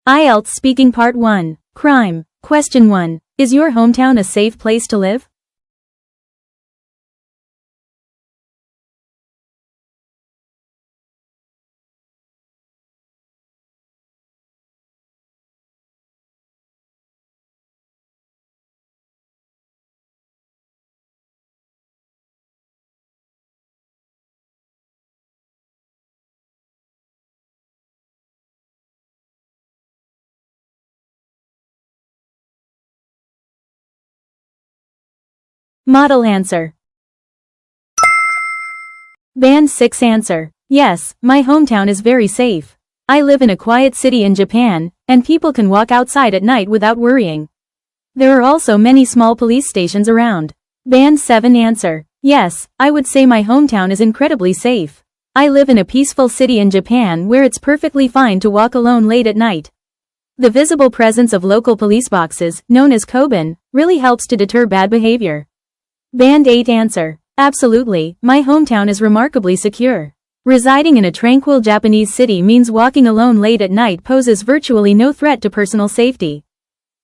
IELTS Speaking Part 1. Crime. Question 1. Is your hometown a safe place to live? Model answer. Band 6 answer. Yes, my hometown is very safe. I live in a quiet city in Japan, and people can walk outside at night without worrying. There are also many small police stations around. Band 7 answer. Yes, I would say my hometown is incredibly safe. I live in a peaceful city in Japan where it's perfectly fine to walk alone late at night. The visible presence of local police boxes, known as koban, really helps to deter bad behavior. Band 8 answer. Absolutely, my hometown is remarkably secure. Residing in a tranquil Japanese city means walking alone late at night poses virtually no threat to personal safety.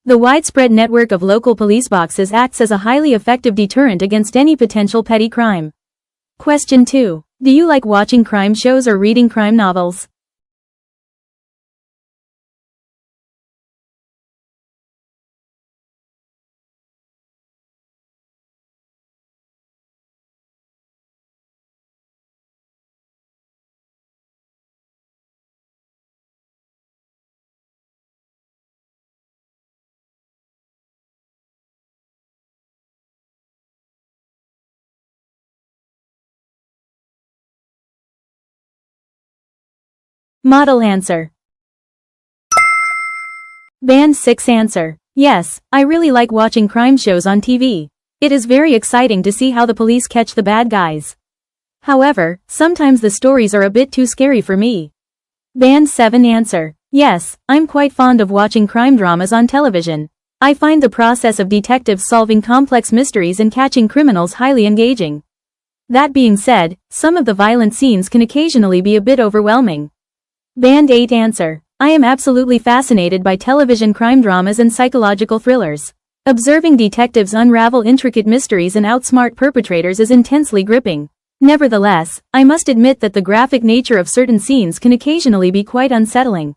The widespread network of local police boxes acts as a highly effective deterrent against any potential petty crime. Question 2. Do you like watching crime shows or reading crime novels? Model answer. Band 6 answer. Yes, I really like watching crime shows on TV. It is very exciting to see how the police catch the bad guys. However, sometimes the stories are a bit too scary for me. Band 7 answer. Yes, I'm quite fond of watching crime dramas on television. I find the process of detectives solving complex mysteries and catching criminals highly engaging. That being said, some of the violent scenes can occasionally be a bit overwhelming. Band 8 answer. I am absolutely fascinated by television crime dramas and psychological thrillers. Observing detectives unravel intricate mysteries and outsmart perpetrators is intensely gripping. Nevertheless, I must admit that the graphic nature of certain scenes can occasionally be quite unsettling.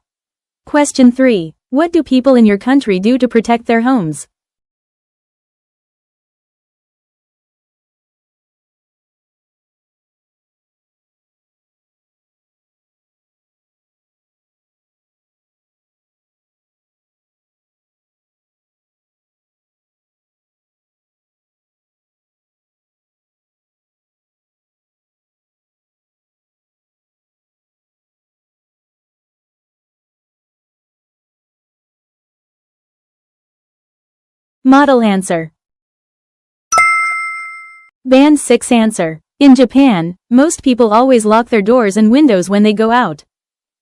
Question 3. What do people in your country do to protect their homes? Model answer. Band 6 answer. In Japan, most people always lock their doors and windows when they go out.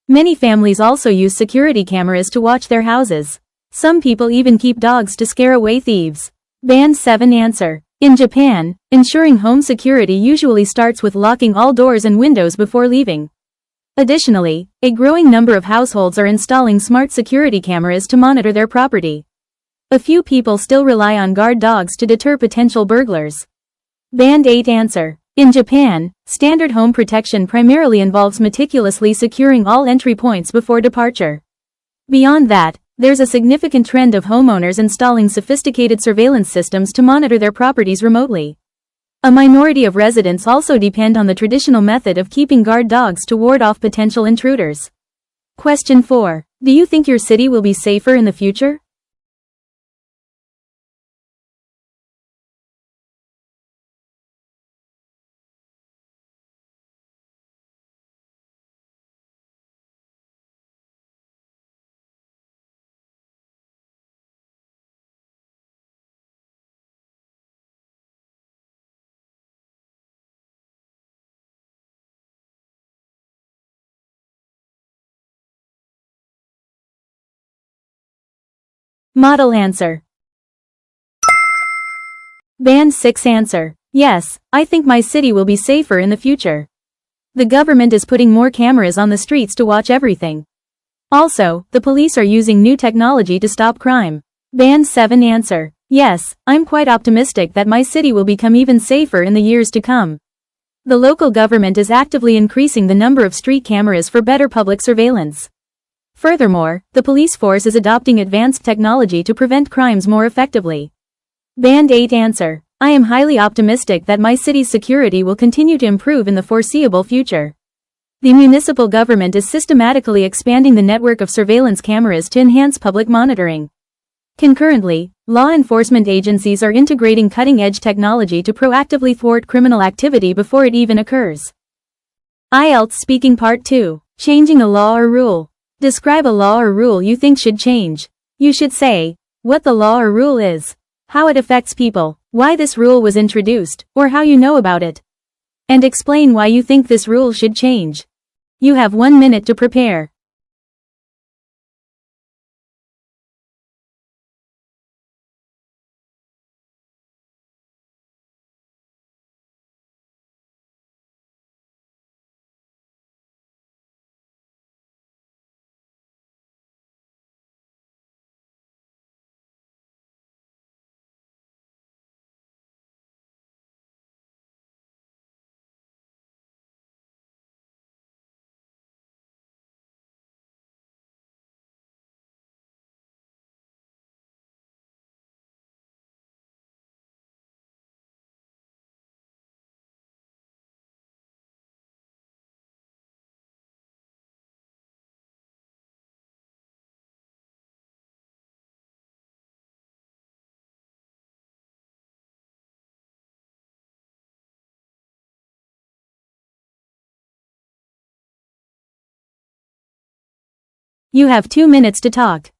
Many families also use security cameras to watch their houses. Some people even keep dogs to scare away thieves. Band 7 answer. In Japan, ensuring home security usually starts with locking all doors and windows before leaving. Additionally, a growing number of households are installing smart security cameras to monitor their property. A few people still rely on guard dogs to deter potential burglars. Band 8 answer. In Japan, standard home protection primarily involves meticulously securing all entry points before departure. Beyond that, there's a significant trend of homeowners installing sophisticated surveillance systems to monitor their properties remotely. A minority of residents also depend on the traditional method of keeping guard dogs to ward off potential intruders. Question 4. Do you think your city will be safer in the future? Model answer. Band 6 answer. Yes, I think my city will be safer in the future. The government is putting more cameras on the streets to watch everything. Also, the police are using new technology to stop crime. Band 7 answer. Yes, I'm quite optimistic that my city will become even safer in the years to come. The local government is actively increasing the number of street cameras for better public surveillance. Furthermore, the police force is adopting advanced technology to prevent crimes more effectively. Band 8 answer. I am highly optimistic that my city's security will continue to improve in the foreseeable future. The municipal government is systematically expanding the network of surveillance cameras to enhance public monitoring. Concurrently, law enforcement agencies are integrating cutting-edge technology to proactively thwart criminal activity before it even occurs. IELTS Speaking Part 2. Changing a law or rule. Describe a law or rule you think should change. You should say what the law or rule is, how it affects people, why this rule was introduced, or how you know about it. And explain why you think this rule should change. You have 1 minute to prepare. You have 2 minutes to talk.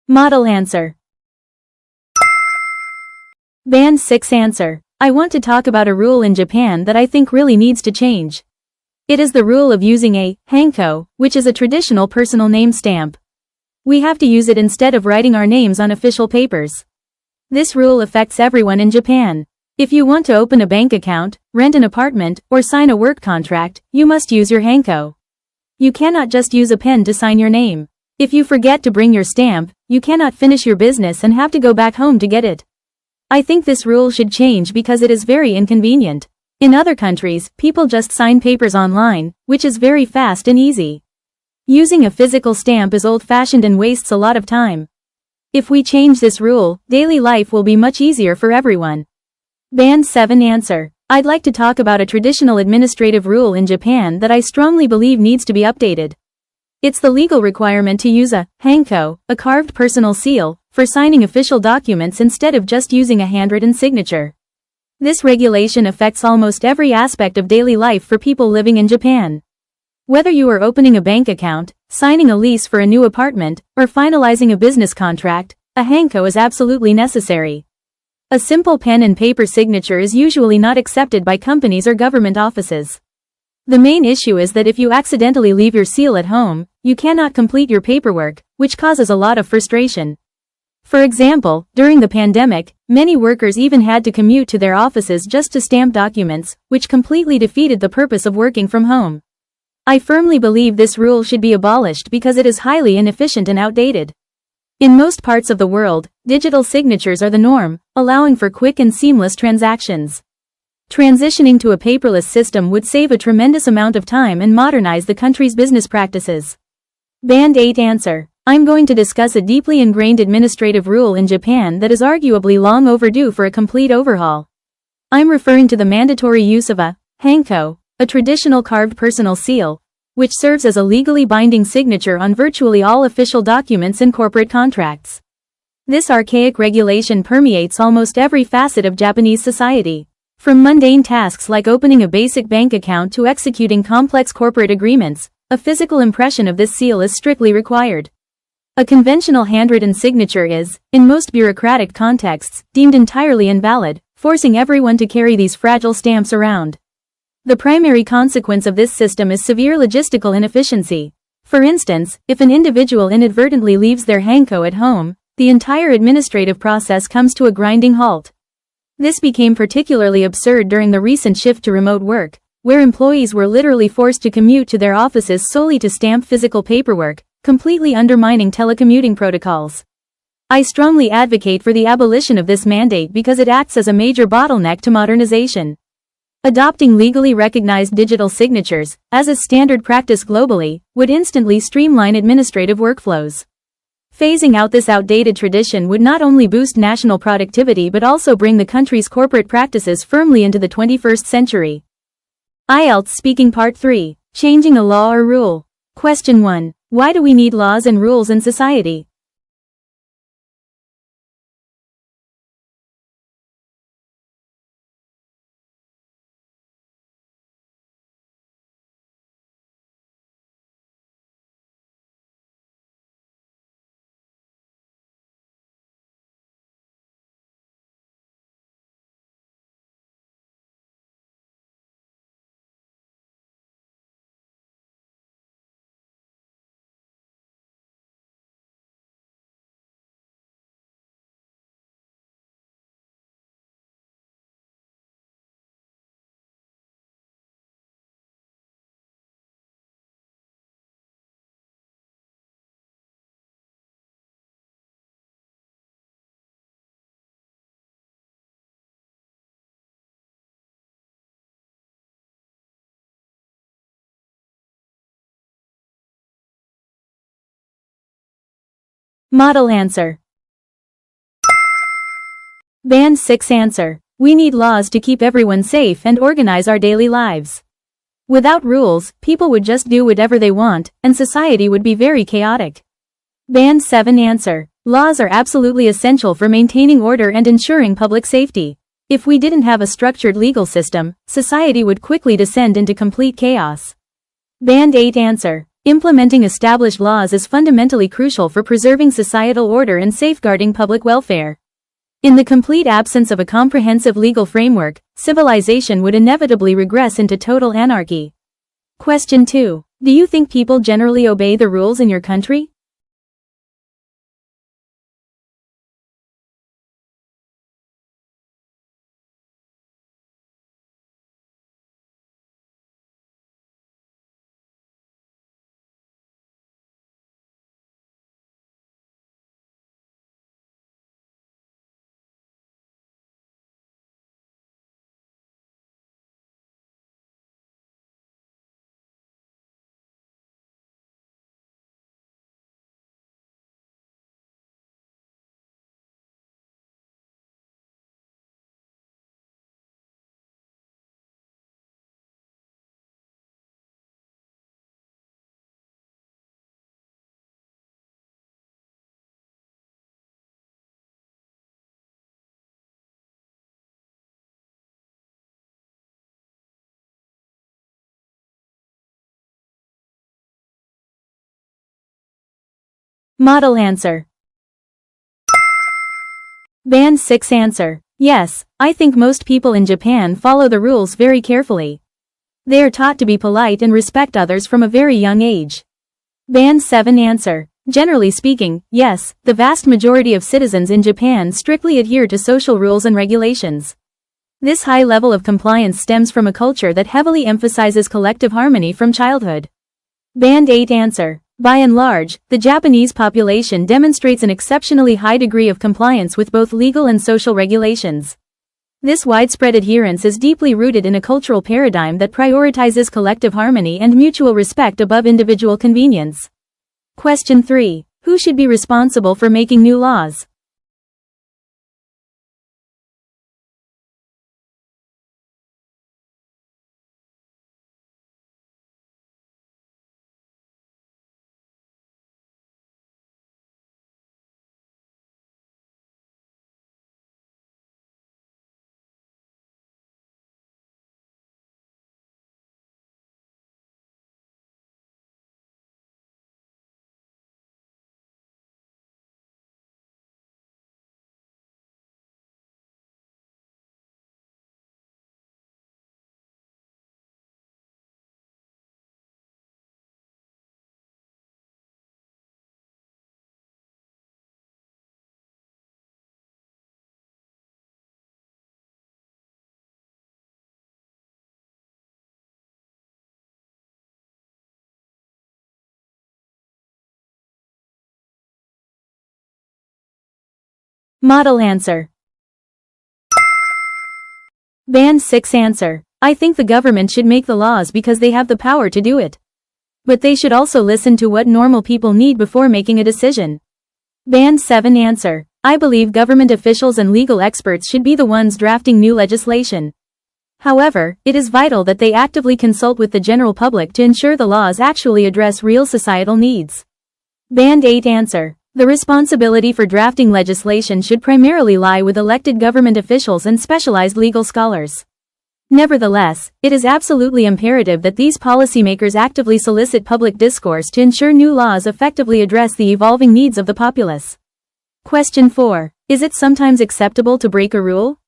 Model answer. Band 6 answer. I want to talk about a rule in Japan that I think really needs to change. It is the rule of using a hanko, which is a traditional personal name stamp. We have to use it instead of writing our names on official papers. This rule affects everyone in Japan. If you want to open a bank account, rent an apartment, or sign a work contract, you must use your hanko. You cannot just use a pen to sign your name. If you forget to bring your stamp, you cannot finish your business and have to go back home to get it. I think this rule should change because it is very inconvenient. In other countries, people just sign papers online, which is very fast and easy. Using a physical stamp is old-fashioned and wastes a lot of time. If we change this rule, daily life will be much easier for everyone. Band 7 answer. I'd like to talk about a traditional administrative rule in Japan that I strongly believe needs to be updated. It's the legal requirement to use a hanko, a carved personal seal, for signing official documents instead of just using a handwritten signature. This regulation affects almost every aspect of daily life for people living in Japan. Whether you are opening a bank account, signing a lease for a new apartment, or finalizing a business contract, a hanko is absolutely necessary. A simple pen and paper signature is usually not accepted by companies or government offices. The main issue is that if you accidentally leave your seal at home, you cannot complete your paperwork, which causes a lot of frustration. For example, during the pandemic, many workers even had to commute to their offices just to stamp documents, which completely defeated the purpose of working from home. I firmly believe this rule should be abolished because it is highly inefficient and outdated. In most parts of the world, digital signatures are the norm, allowing for quick and seamless transactions. Transitioning to a paperless system would save a tremendous amount of time and modernize the country's business practices. Band 8 answer. I'm going to discuss a deeply ingrained administrative rule in Japan that is arguably long overdue for a complete overhaul. I'm referring to the mandatory use of a hanko, a traditional carved personal seal, which serves as a legally binding signature on virtually all official documents and corporate contracts. This archaic regulation permeates almost every facet of Japanese society. From mundane tasks like opening a basic bank account to executing complex corporate agreements, a physical impression of this seal is strictly required. A conventional handwritten signature is, in most bureaucratic contexts, deemed entirely invalid, forcing everyone to carry these fragile stamps around. The primary consequence of this system is severe logistical inefficiency. For instance, if an individual inadvertently leaves their hanko at home, the entire administrative process comes to a grinding halt. This became particularly absurd during the recent shift to remote work, where employees were literally forced to commute to their offices solely to stamp physical paperwork, completely undermining telecommuting protocols. I strongly advocate for the abolition of this mandate because it acts as a major bottleneck to modernization. Adopting legally recognized digital signatures, as is standard practice globally, would instantly streamline administrative workflows. Phasing out this outdated tradition would not only boost national productivity but also bring the country's corporate practices firmly into the 21st century. IELTS Speaking Part 3. Changing a law or rule. Question 1. Why do we need laws and rules in society? Model answer. Band 6 answer. We need laws to keep everyone safe and organize our daily lives. Without rules, people would just do whatever they want, and society would be very chaotic. Band 7 answer. Laws are absolutely essential for maintaining order and ensuring public safety. If we didn't have a structured legal system, society would quickly descend into complete chaos. Band 8 answer. Implementing established laws is fundamentally crucial for preserving societal order and safeguarding public welfare. In the complete absence of a comprehensive legal framework, civilization would inevitably regress into total anarchy. Question 2. Do you think people generally obey the rules in your country? Model answer. Band 6 answer. Yes, I think most people in Japan follow the rules very carefully. They are taught to be polite and respect others from a very young age. Band 7 answer. Generally speaking, yes, the vast majority of citizens in Japan strictly adhere to social rules and regulations. This high level of compliance stems from a culture that heavily emphasizes collective harmony from childhood. Band 8 answer. By and large, the Japanese population demonstrates an exceptionally high degree of compliance with both legal and social regulations. This widespread adherence is deeply rooted in a cultural paradigm that prioritizes collective harmony and mutual respect above individual convenience. Question 3. Who should be responsible for making new laws? Model answer. Band 6 answer. I think the government should make the laws because they have the power to do it. But they should also listen to what normal people need before making a decision. Band 7 answer. I believe government officials and legal experts should be the ones drafting new legislation. However, it is vital that they actively consult with the general public to ensure the laws actually address real societal needs. Band 8 answer. The responsibility for drafting legislation should primarily lie with elected government officials and specialized legal scholars. Nevertheless, it is absolutely imperative that these policymakers actively solicit public discourse to ensure new laws effectively address the evolving needs of the populace. Question 4. Is it sometimes acceptable to break a rule?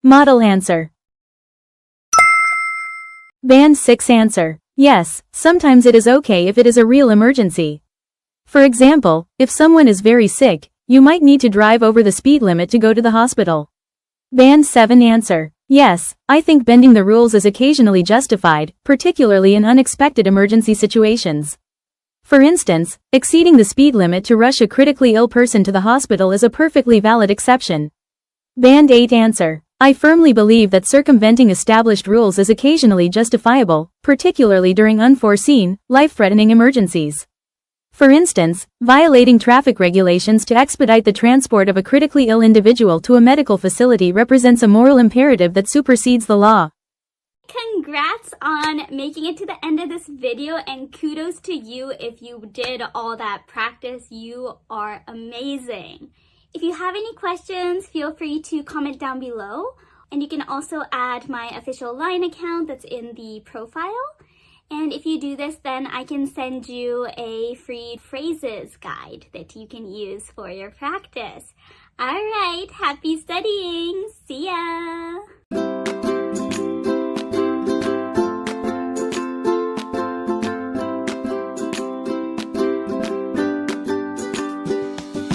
Model answer. Band 6 answer. Yes, sometimes it is okay if it is a real emergency. For example, if someone is very sick, you might need to drive over the speed limit to go to the hospital. Band 7 answer. Yes, I think bending the rules is occasionally justified, particularly in unexpected emergency situations. For instance, exceeding the speed limit to rush a critically ill person to the hospital is a perfectly valid exception. Band 8 answer. I firmly believe that circumventing established rules is occasionally justifiable, particularly during unforeseen, life-threatening emergencies. For instance, violating traffic regulations to expedite the transport of a critically ill individual to a medical facility represents a moral imperative that supersedes the law. Congrats on making it to the end of this video, and kudos to you if you did all that practice. You are amazing. If you have any questions, feel free to comment down below. And you can also add my official LINE account that's in the profile. And if you do this, then I can send you a free phrases guide that you can use for your practice. All right, happy studying. See ya.